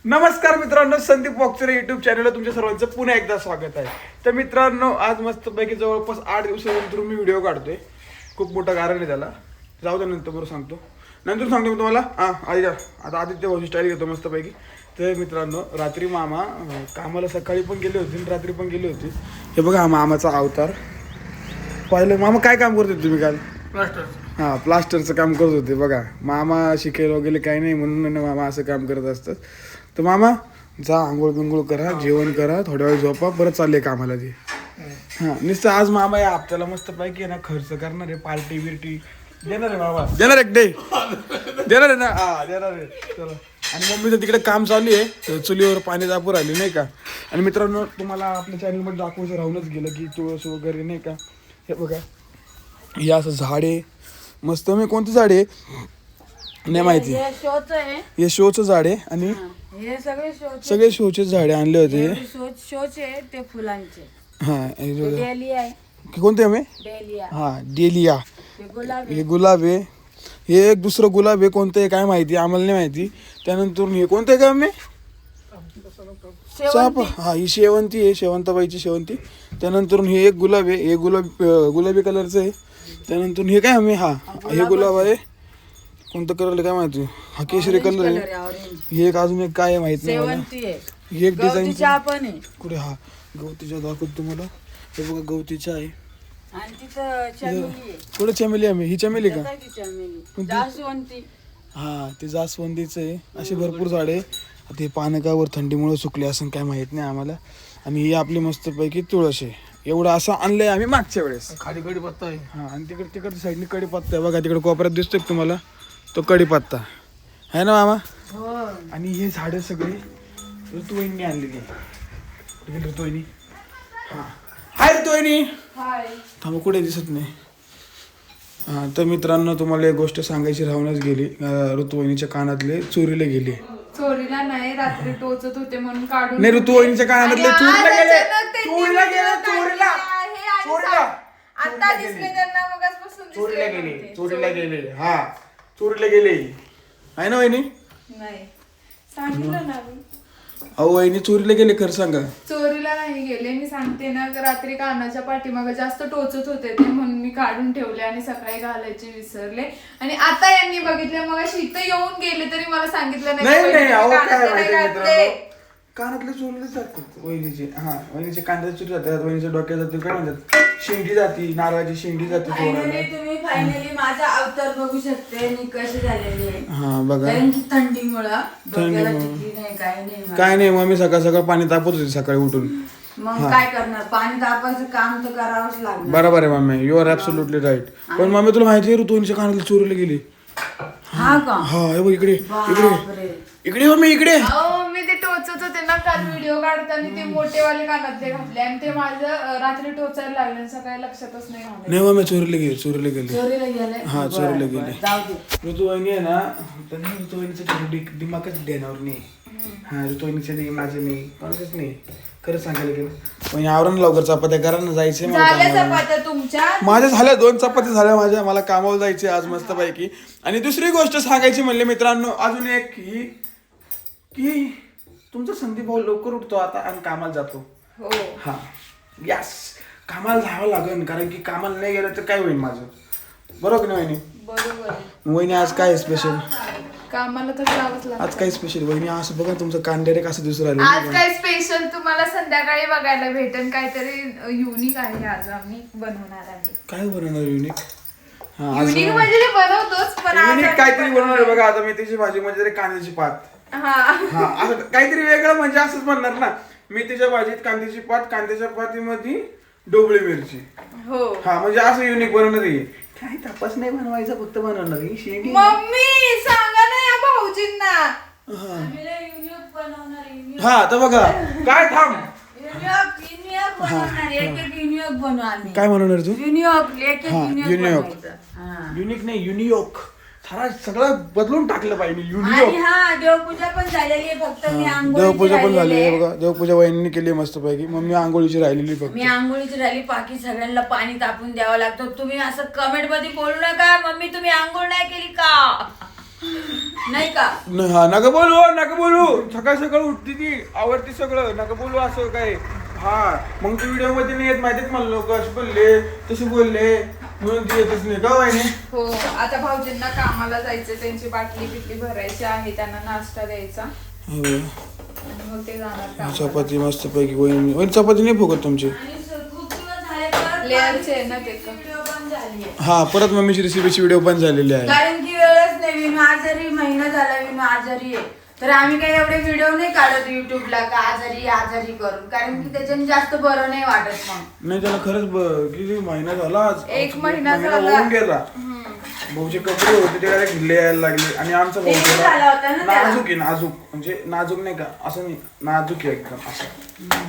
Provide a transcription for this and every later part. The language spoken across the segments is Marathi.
नमस्कार मित्रांनो, संदीप बॉक्सर युट्यूब चॅनलला तुमच्या सर्वांचं पुन्हा एकदा स्वागत आहे. तर मित्रांनो, आज मस्तपैकी जवळपास 8 दिवसानंतर मी व्हिडिओ काढतोय. खूप मोठं कारण आहे त्याला, जाऊ दे नंतर बरोबर सांगतो मी तुम्हाला. आता आदित्य भाऊची स्टाईल घेतो मस्तपैकी. तर मित्रांनो, रात्री मामा कामाला सकाळी पण गेले होते आणि रात्री पण गेले होते. हे बघा हा मामाचा अवतार. पाहिलं मामा काय काम करत होते तुम्ही काल? प्लास्टरचं काम करत होते. बघा मामा शिकायला वगैरे काही नाही म्हणून मामा असं काम करत असतात. तर मामा जा आंघोळ बिंघोळ करा, जेवण करा, थोड्या वेळ झोपा, परत चालले कामाला ते. नुसतं आज मामा या हप्त्याला मस्त पैकी आहे ना खर्च करणार आहे. पार्टी बिर्टी देणार आहे मामा, देणार एक डे देणार आहे ना. देणार आहे. चला. आणि मम्मीचं तिकडे काम चालू आहे, चुलीवर पाणी तापू राहिले नाही का. आणि मित्रांनो, तुम्हाला आपल्या चॅनलमध्ये दाखवायचं राहूनच गेलं की तुळस वगैरे नाही का. हे बघा, हे असं झाड आहे मस्त. मी कोणतं झाड आहे नाही माहिती. हे शोचं झाड आहे आणि हे सगळे शोचे झाडे आणले होते. शोचे ते फुलांचे. कोणते आम्ही? डेलिया. हे गुलाब आहे. हे एक दुसरं गुलाब आहे, कोणतं आहे काय माहिती, आम्हाला नाही माहिती. त्यानंतर हे कोणतं आहे का आम्ही? ही शेवंती आहे, शेवंताबाईची शेवंती. त्यानंतर हे एक गुलाब आहे, हे गुलाबी कलरचं आहे. त्यानंतर हे काय आम्ही हे गुलाब आहे. कोणतं कलर काय माहिती, हा केशरी कलर आहे. हे एक अजून एक काय माहित नाही मला. हे एक डिझाईन कुठे गवतीच्या दाखवतो तुम्हाला. हे बघा गवतीच्या आहे. कुठे चमेली आम्ही? ही चमेली का? ते जास्वंदीचं आहे. अशी भरपूर झाडे. ते पानकावर थंडीमुळे सुकले असं काय माहित नाही आम्हाला. आणि ही आपली मस्तपैकी तुळस आहे. एवढं असं आणलंय आम्ही मागच्या वेळेस. खाली कडीपत्ता आहे. आणि तिकडच्या साईडने कडीपत्ता आहे बघा. तिकडे कोपऱ्यात दिसतोय तुम्हाला तो कडीपत्ता आहे ना मामा. आणि हे झाडं सगळे ऋतुवाहिनी आणलेली आहे. ऋतुवाहिनी हाय ऋतुवाहिनी थांबा, कुठे दिसत नाही. तर मित्रांनो, तुम्हाला एक गोष्ट सांगायची राहूनच गेली. ऋतुवाहिनीच्या कानातले चोरीला गेले. चोरीला नाही, रात्री टोचत होते म्हणून काढून नाही. ऋतुवाहिनीच्या कानातले चोरीला गेले. चोरीला गेले आहे ना वहिनी? नाही सांगितलं ना. अहो वहिनी चोरीला गेले, खरं सांगा. चोरीला नाही गेले, मी सांगते ना. रात्री कानाच्या पाठीमागे जास्त टोचत होते ते म्हणून मी काढून ठेवले आणि सकाळी घालायचे विसरले. आणि आता यांनी बघितले, मग इथं येऊन गेले तरी मला सांगितलं नाही. कानातले चोरले जातात वहिनीचे. वहिनीचे कानातले चोरी जातात. वहिनीच्या डोक्यात जाते, काय म्हणतात, शेंडी जाती, नारळाची शेंडी जाते. तुम्ही फायनली माझा अवतार बघू शकते मी कशी झालेली आहे. बघा थंडीमुळं काय नाही. मम्मी सकाळ सकाळ पाणी तापत होती सकाळी उठून. मग काय करणार, पाणी तापायचं काम तर करावंच लागणार. बरोबर आहे mummy, you are absolutely right. पण मम्मी तुला माहिती आहे ऋतुवाहिनीच्या कानातले चोरीला गेली. हे बघ इकडे इकडे मम्मी इकडे. मी ते टोचत होते ना काल व्हिडिओ काढताना, ते मोठेवाले कानातले घातले आणि ते माझं रात्री टोचायला लागले. सकाळी लक्षातच नाही घालत. नाही मम्मी चोरीला गेले. चोरीला गेले. ऋतुवाहिनी आहे ना, त्यांनी ऋतुवाहिनीचं दिमागच देण्यावर नाही. ऋतुवाहिनीचं नाही, माझं नाही, कोणाचंच नाही. खरंच सांगायला गेलं पण आवरण लवकर चपात्या करा ना, जायचंय माझ्या. झाल्या 2 चपात्या झाल्या माझ्या. मला कामावर जायचे आज मस्त पैकी. आणि दुसरी गोष्ट सांगायची म्हणले मित्रांनो, अजून एक की तुमचा संदीप भाऊ लवकर उठतो आता आणि कामाला जातो. यस, कामाला जावं लागेल. कारण की कामाला नाही गेलं तर काय होईल माझं, बरोबर की नाही वहिनी? बरोबर. वहिनी आज काय स्पेशल? कामाला तर जावंच लागतं. आज काय स्पेशल वहिनी? असं बघा तुमचं कांदेरे कसं दिसून राहिलं. आज काय स्पेशल तुम्हाला संध्याकाळी बघायला भेटेल. काहीतरी युनिक आहे आज आम्ही बनवणार आहे. काय बनवणार युनिक? युनिक म्हणजे ते बनवतोच, पण युनिक काहीतरी बनवणार बघा. आता मेथीची भाजी म्हणजे कांद्याची पात. असं काहीतरी वेगळं म्हणजे असंच म्हणणार ना. मेथीच्या भाजीत कांद्याची पात, कांद्याच्या पातीमध्ये ढोबळी मिरची. म्हणजे असं युनिक बनवणार आहे. काय तपास नाही बनवायचा, फक्त बनवणार आहे शेंडी. मम्मी सांगा ना या भाऊजींना. तर बघा काय थांब काय बनवणार तू? युनिक नाही, युनियोक. सगळं बदलून टाकलं पाहिजे. देवपूजा पण झालेली आहे, फक्त देवपूजा पण झाली आहे बघा. देवपूजा वहिनी केली मस्त पैकी. मम्मी आंघोळीची राहिलेली फक्त. मी आंघोळीची राहिली, बाकी सगळ्यांना पाणी तापून द्यावं लागतं. तुम्ही असं कमेंट मध्ये बोलू नका, मम्मी तुम्ही आंघोळ नाही केली का. नाही का? हा नका बोलू सकाळ सकाळ उठते ती आवडते सगळं नका बोलू असं काय. हा मग तू व्हिडिओ मध्ये नाही येत माहितीत मला लोक असे बोलले तसे बोलले म्हणून ती येतच नाही का वाहिनी. हो आता भाऊजींना कामाला जायचं, त्यांची बाटली बिटली भरायची आहे, त्यांना नाश्ता द्यायचा आणि मग ते जाणार कामाला. चपाती मस्त पैकी वहिनी चपाती नाही फुगत तुमची. आणि खूप दिवस झाले परत लेअरचे आहे ना ते का? व्हिडिओ बंद झाली आहे. हा परत मम्मीची रेसिपीची व्हिडिओ पण झालेली आहे. कारण की वेळच नाही. विनू आजारी, महिना झाला विनू आजारी आहे, तर आम्ही काही एवढे व्हिडिओ नाही काढत युट्यूबला का आजारी करून, कारण की त्याच्याने जास्त बरं नाही वाटत. मग नाही त्याला खरंच किती महिना झाला आज. एक महिना झाला. होऊन गेला. भाऊचे कपडे होते ते डायरेक्ट ढिल्ले यायला लागले आणि आमचा भाऊ डेंगू झाला होता ना त्याला. नाजूक आहे नाजूक म्हणजे नाजूक नाही का असं नाही नाजूक आहे एकदम असं.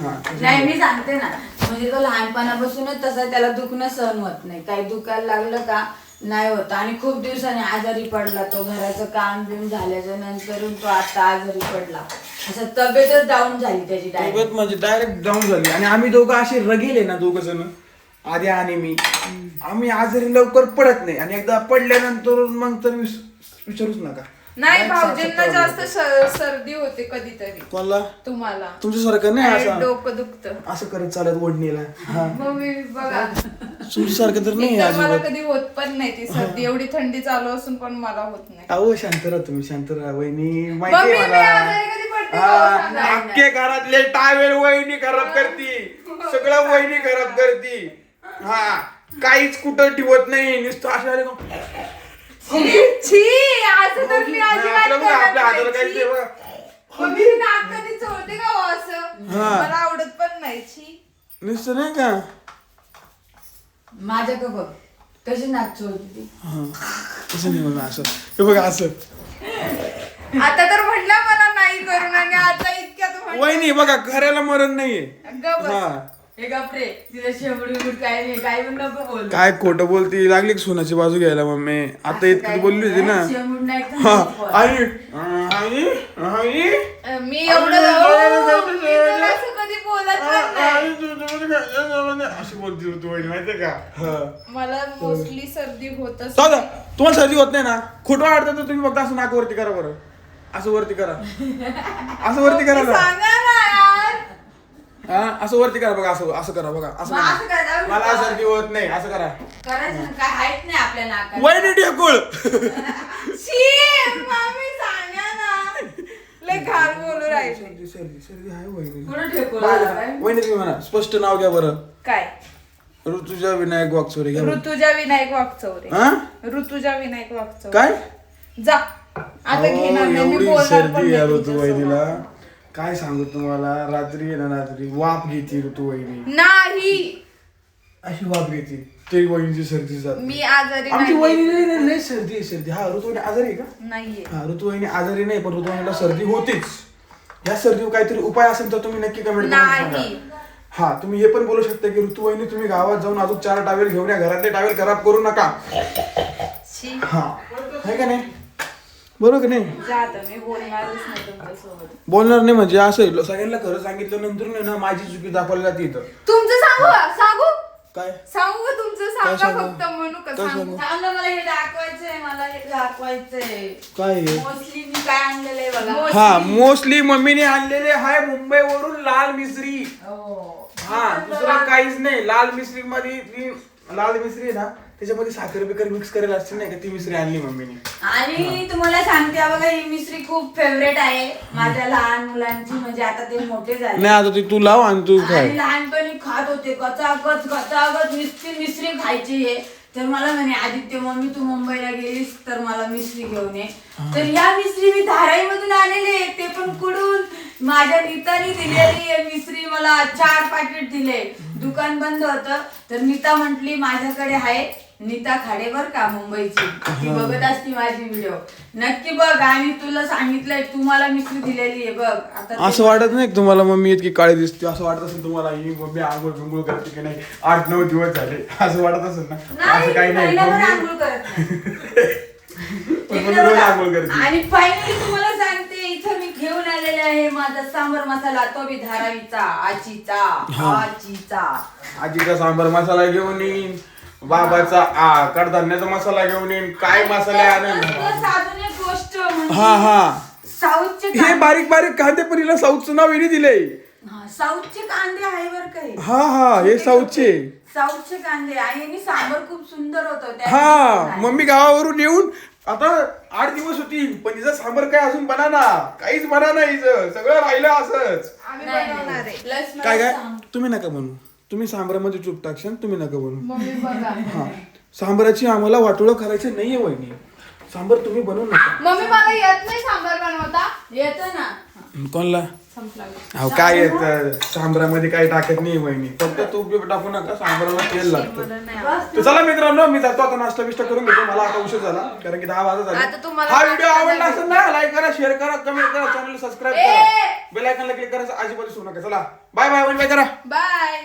हा नाही मी सांगते ना, म्हणजे तो लहानपणापासूनच तसा त्याला दुखणं सहन होत नाही. काही दुखायला लागलं का नाही होत, आणि खूप दिवसांनी आजारी पडला तो. घराचं काम बिम झाल्याच्या नंतर तो आता आजारी पडला. असं तब्येतच डाऊन झाली त्याची डायरेक्ट. तब्येत म्हणजे डायरेक्ट डाऊन झाली आणि आम्ही दोघं असे रगेले ना दोघ जण आद्या आणि मी. आम्ही आजारी लवकर पडत नाही आणि एकदा पडल्यानंतर मग तर विचारूच नका. नाही भाऊजींना जास्त सर्दी होते कधीतरी. कोणाला तुम्हाला तुमच्यासारखं नाही आणि असं डोकं दुखतं असं करत चालत ओढणीला. हा मम्मी बघा तुमच्यासारखं तर नाही एकतर मला अजिबात. कधी होत पण नाही ती सर्दी, एवढी थंडी चालू असून पण मला होत नाही. अहो शांत राहा तुम्ही शांत राहा वहिनी मम्मी माहितीये मी मला. आजारी कधी पडते का हो सांगा? अख्खे घरातले टावेल वहिनी खराब करती सगळं वहिनी खराब करती. हा काहीच कुठं ठेवत नाही नुसतं असं आले का? छी असं तर मी अजिबात आपल्या करत आपल्या हाताला नाही. काही छी. ठेवा. मम्मी नाक कधी चोळते का हो असं? हा. मला आवडत पण नाही. छी नुसतं नाही का माझ्याकडे बघ कशी नाक चोळते ती. हा तसं नाही मला असं हे बघा असं. आता तर म्हटलं मला नाही करून आणि आता इतक्यात म्हटलं. वहिनी बघा घराला मरण नाहीये. गप बस. हा हे गपरे तिला शेवटी काय नाही, काय पण नको बोल. काय खोटं बोलती लागली की सोनाची बाजू घ्यायला मम्मी आता इतकं बोलली होती ना. शेवट नाही एकदम हा बोल. आई आई आई मी एवढं मी तर असं कधी बोलत पण नाही. अशी बोलती होती वहिनी माहितीये का. हा मला मोस्टली सर्दी होतच दादा नाही. तुम्हाला सर्दी होत नाही ना खोटं वाटतं तर तुम्ही फक्त असं नाक वरती करा बरं असं वरती करा असं वरती करा ना. सांगा ना यार. हा असं वरती करा बघा असं असं करा बघा असं मग असं करा. करा. मला सर्दी होत नाही असं करा. करायचं ना, काय हायच नाही आपल्या नाकात. वहिनी ढेकुळ छी मम्मी सांगा ना. लय घाण बोलू राहिली. सर्दी सर्दी सर्दी आहे वहिनी. कुठं ठेवलं आला काय? वहिनी तुम्ही म्हणा स्पष्ट नाव घ्या बरं. काय ऋतुजा विनायक वाकचोरे घ्या बरं. ऋतुजा विनायक वागचौरे. हा ऋतुजा विनायक वागचौरे. काय जा आता अहो, घेणार नाही मी एवढी बोलणार पण सर्दी नाही आहे ऋतू तुमच्यासोबत. वहिनीला काय सांगू तुम्हाला रात्री आहे ना रात्री वाफ घेते ऋतू वहिनी नाही अशी वाफ घेते ते वहिनीची सर्दी जात मी आजारी आमची नाही. वहिनी नाही नाही सर्दी आहे सर्दी. हा ऋतू वहिनी आजारी आहे का. नाहीये. हा ऋतू वहिनी आजारी नाही पण ऋतू वहिनीला सर्दी होतीच. या सर्दीवर काहीतरी उपाय असेल तर तुम्ही नक्की कमेंट करून सांगा. नाही. हा तुम्ही हे पण बोलू शकता की ऋतू वहिनी तुम्ही गावात जाऊन अजून 4 टावेल घेऊन या घरातले टावेल खराब करू नका. छी. हा आहे का नाही बरोबर का नाही. जा आता मी बोलणारच नाही तुमच्यासोबत. बोलणार नाही म्हणजे असं सगळ्यांना खरं सांगितलं नंतर नाही ना माझी चुकी दाखवली जाते इथं. तुमचं सांगू का? सांगू काय सांगू का तुमचं काय सांगा सांगू? फक्त म्हणू का काय सांगू. सांगू? थांब ना, मला हे दाखवायचंय, मला हे दाखवायचंय. काय आहे? मोस्टली मी काय आणलेलं आहे बघा. हा मोस्टली मम्मीने आणलेले हाय मुंबईवरून लाल मिसरी. हो. हा दुसरं काहीच नाही. लाल मिसरी मध्ये ती लाल मिसरी आहे ना त्याच्यामध्ये साखर बिकर मिक्स करायला असते नाही का ती मिसरी आणली मम्मीने. आणि तुम्हाला सांगते बघा ही मिसरी खूप फेवरेट आहे माझ्या लहान मुलांची. म्हणजे आता ते मोठे झाले नाही आता ती तू लाव आणि तू खाय. आणि लहानपणी खात होते गचागच नुसती मिसरी खायची आहे. तर मला म्हणे आदित्य मम्मी तू मुंबईला गेलीस तर मला मिसरी घेऊन ये. तर या मिसरी मी धाराईमधून आणलेली आहे, ते पण कुठून माझ्या नीताने दिलेली आहे मिसरी. मला 4 पाकिट दिले. दुकान बंद होतं तर नीता म्हंटली माझ्याकडे आहे. नीता खाडे बर का मुंबईची, ती बघत असती माझी व्हिडिओ. नक्की बघ आणि तुला सांगितलंय तू मला मिसरी दिलेली आहे बघ. आता असं वाटत नाही का तुम्हाला मम्मी इतकी काळी दिसते असं वाटत असेल तुम्हाला ही मम्मी आंघोळ बिंघोळ करते की नाही 8-9 दिवस झाले असं वाटत असेल ना. असं काही नाही महिनाभर मम्मी आंघोळ करत नाही. मम्मी रोज आंघोळ करते. आणि फायनली तुम्हाला सांगते इथं मी घेऊन आलेले आहे माझा सांबर मसाला, तो बी धारावीचा आजीचा. आजीचा सांबार मसाला घेऊन येईन बाबाचा कडधान्याचा मसाला घेऊन येईन काय मसाला आणेल. साधून एक गोष्ट म्हणजे हा हा साऊथचे हे कांदे- बारीक बारीक कांदे पण हिला साऊथचं नाव हिने दिलंय. हा, साऊथचे कांदे आहे बरं काही हा हा हे साऊथचे. साऊथचे कांदे आणि यांनी सांबर खूप सुंदर होतं हा मम्मी गावावरून येऊन आता 8 दिवस होती पण हिचं सांबर काय अजून बनाना काहीच बनाना हिचं सगळं राहिलं असंच. आम्ही बनवणार आहे. प्लस काय काय तुम्ही नका बनवू. तुम्ही सांबरामध्ये चूप टाकशाल तुम्ही नका बनवू. मम्मी बघा हा सांबराची आम्हाला वाटोळं करायचं नाहीये वहिनी. सांबर तुम्ही बनवू नका. मम्मी मला येत नाही सांबार बनवता. येतं ना कोणला संपला. अहो काय येत सांबरामध्ये काही टाकत नाही वहिनी फक्त तूप बीप टाकू नका सांबराला तेल लागतं. तर चला मित्रांनो मी जातो आता नाश्ता बिष्टा करून घेतो मला आता उशीर झाला कारण की 10 वाजत आता झाले. तुम्हाला हा व्हिडिओ आवडला असेल ना लाईक करा शेअर करा कमेंट करा चॅनल सबस्क्राईब करा बेल आयकॉनला क्लिक करायचं अजिबात विसरू नका. चला बाय बाय बाय करा. बाय.